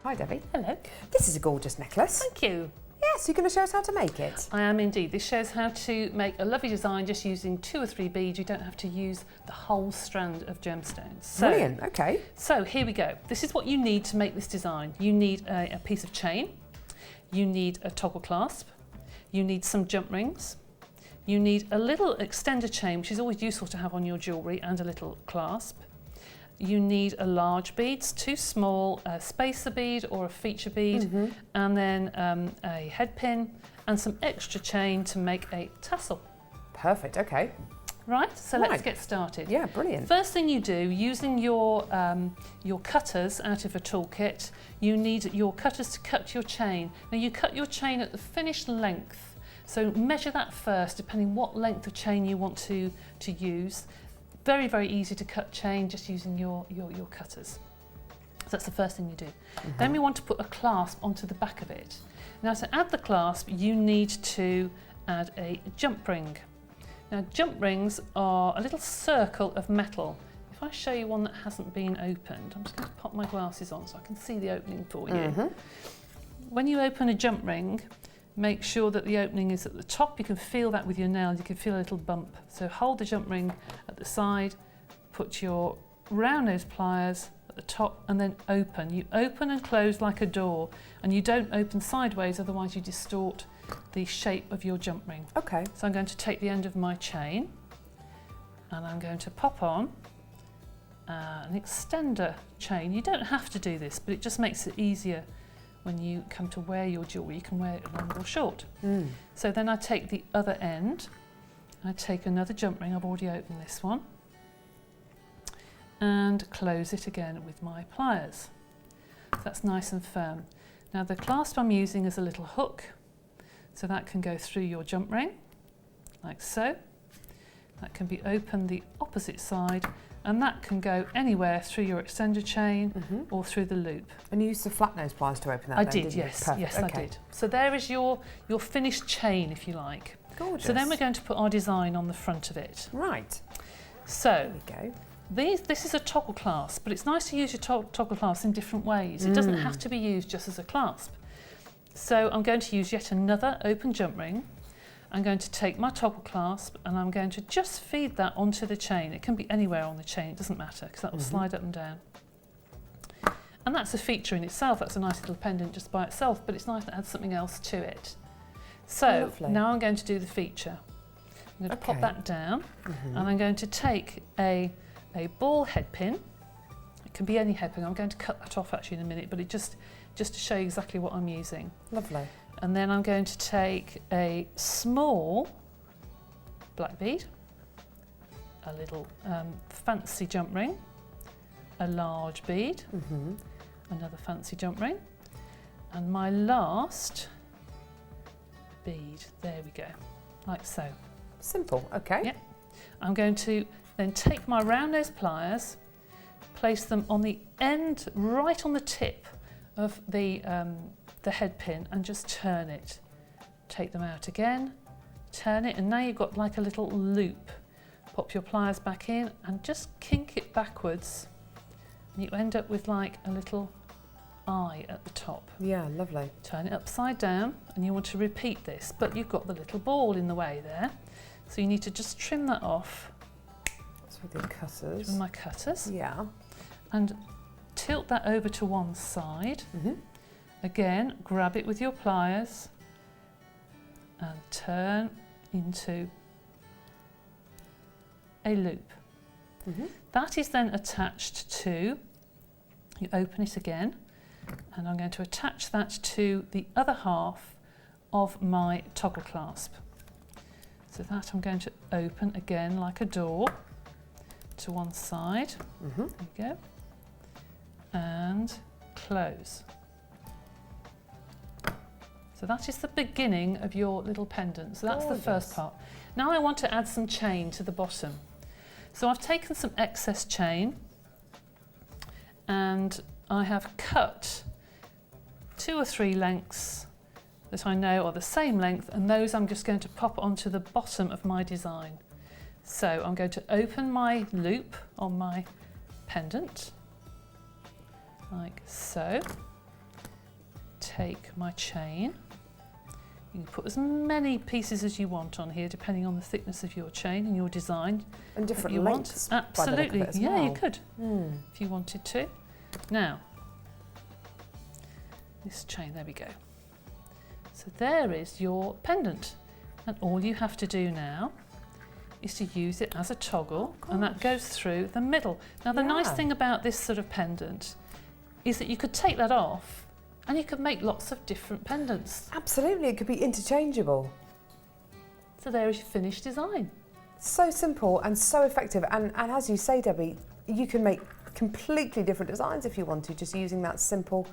Hi Debbie. Hello. This is a gorgeous necklace. Thank you. Yes, you're going to show us how to make it. I am indeed. This shows how to make a lovely design just using 2 or 3 beads. You don't have to use the whole strand of gemstones. Brilliant, okay. So here we go. This is what you need to make this design. You need a piece of chain. You need a toggle clasp. You need some jump rings. You need a little extender chain, which is always useful to have on your jewellery, and a little clasp. You need a large bead, 2 small, a spacer bead or a feature bead, and then a head pin and some extra chain to make a tassel. Perfect, okay. Right, so let's get started. Yeah, brilliant. First thing you do, using your cutters out of a toolkit, you need your cutters to cut your chain. Now you cut your chain at the finished length, so measure that first, depending what length of chain you want to use. Very, very easy to cut chain just using your cutters. So that's the first thing you do. Then we want to put a clasp onto the back of it. Now to add the clasp, you need to add a jump ring. Now jump rings are a little circle of metal. If I show you one that hasn't been opened, I'm just going to pop my glasses on so I can see the opening for you. When you open a jump ring, make sure that the opening is at the top. You can feel that with your nail, you can feel a little bump. So hold the jump ring at the side, put your round nose pliers at the top and then open. You open and close like a door, and you don't open sideways, otherwise you distort the shape of your jump ring. Okay. So I'm going to take the end of my chain and I'm going to pop on an extender chain. You don't have to do this, but it just makes it easier when you come to wear your jewellery. You can wear it long or short. So then I take the other end, I take another jump ring, I've already opened this one, and close it again with my pliers. So that's nice and firm. Now the clasp I'm using is a little hook, so that can go through your jump ring, like so. That can be opened the opposite side, and that can go anywhere through your extender chain or through the loop. And you used the flat nose pliers to open that I then, did, didn't you? yes. Perfect. Yes, okay. I did. So there is your finished chain, if you like. Gorgeous. So then we're going to put our design on the front of it. Right. So There we go. this is a toggle clasp, but it's nice to use your toggle clasp in different ways. It doesn't have to be used just as a clasp. So I'm going to use yet another open jump ring. I'm going to take my toggle clasp and I'm going to just feed that onto the chain. It can be anywhere on the chain, it doesn't matter, because that will slide up and down. And that's a feature in itself. That's a nice little pendant just by itself, but it's nice to add something else to it. So Lovely. now I'm going to do the feature. I'm going to pop that down and I'm going to take a ball head pin. It can be any head pin. I'm going to cut that off actually in a minute, but it just to show you exactly what I'm using. Lovely. And then I'm going to take a small black bead, a little fancy jump ring, a large bead, another fancy jump ring, and my last bead. There we go, like so. Simple, okay. Yep. I'm going to then take my round nose pliers, place them on the end, right on the tip of the head pin, and just turn it. Take them out again, turn it, and now you've got like a little loop. Pop your pliers back in and just kink it backwards, and you end up with like a little eye at the top. Yeah, lovely. Turn it upside down, and you want to repeat this, but you've got the little ball in the way there, so you need to just trim that off That's with your cutters. with my cutters. Yeah. And tilt that over to one side. Again, grab it with your pliers and turn into a loop. That is then attached to, you open it again, and I'm going to attach that to the other half of my toggle clasp. So that I'm going to open again like a door to one side. There you go. And close. So that is the beginning of your little pendant. So that's the first part. Now I want to add some chain to the bottom. So I've taken some excess chain and I have cut 2 or 3 lengths that I know are the same length, and those I'm just going to pop onto the bottom of my design. So I'm going to open my loop on my pendant, like so. take my chain. You can put as many pieces as you want on here, depending on the thickness of your chain and your design. And different you lengths. Want. By the look of Absolutely, it as yeah, well. you could, if you wanted to. Now, this chain, there we go. So there is your pendant. And all you have to do now is to use it as a toggle, and that goes through the middle. Now, the nice thing about this sort of pendant is that you could take that off and you could make lots of different pendants. Absolutely, it could be interchangeable. So there is your finished design. So simple and so effective. And as you say, Debbie, you can make completely different designs if you want to, just using that simple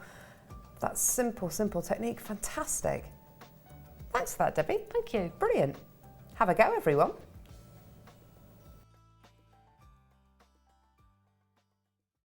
technique. Fantastic. Thanks for that, Debbie. Thank you. Brilliant. Have a go, everyone.